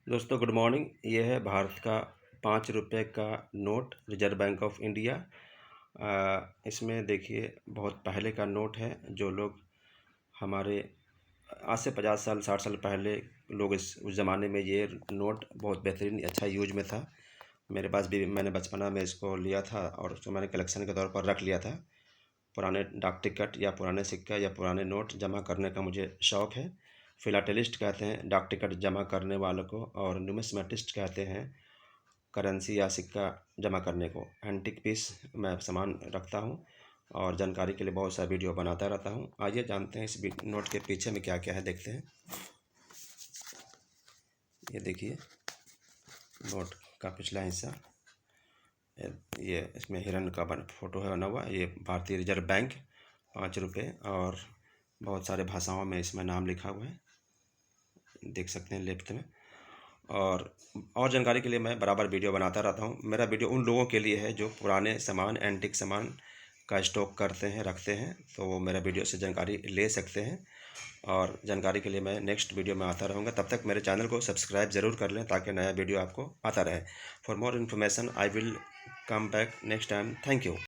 दोस्तों good morning. ये है भारत का 5 रुपये का note, reserve bank of India. इसमें देखिए बहुत पहले का नोट है। जो लोग हमारे आज से 50 साल 60 साल पहले लोग उस ज़माने में ये नोट बहुत बेहतरीन अच्छा यूज में था। मेरे पास भी मैंने बचपना में इसको लिया था और उसको मैंने कलेक्शन के तौर पर रख लिया था। पुराने डाक टिकट या पुराने सिक्का या पुराने नोट जमा करने का मुझे शौक़ है। फिलाटेलिस्ट कहते हैं डाक टिकट जमा करने वालों को, और न्यूमिस्मेटिस्ट कहते हैं करेंसी या सिक्का जमा करने को। एंटिक पीस मैं सामान रखता हूँ और जानकारी के लिए बहुत सा वीडियो बनाता रहता हूँ। आइए जानते हैं इस नोट के पीछे में क्या क्या है, देखते हैं। ये देखिए नोट का पिछला हिस्सा, ये इसमें हिरन का फोटो है बना हुआ। ये भारतीय रिजर्व बैंक 5 रुपये, और बहुत सारे भाषाओं में इसमें नाम लिखा हुआ है, देख सकते हैं लेफ्ट में। और जानकारी के लिए मैं बराबर वीडियो बनाता रहता हूँ। मेरा वीडियो उन लोगों के लिए है जो पुराने सामान, एंटिक सामान का स्टॉक करते हैं, रखते हैं, तो वो मेरा वीडियो से जानकारी ले सकते हैं। और जानकारी के लिए मैं नेक्स्ट वीडियो में आता रहूँगा। तब तक मेरे चैनल को सब्सक्राइब ज़रूर कर लें ताकि नया वीडियो आपको आता रहे। For more information I will come back next time. Thank you.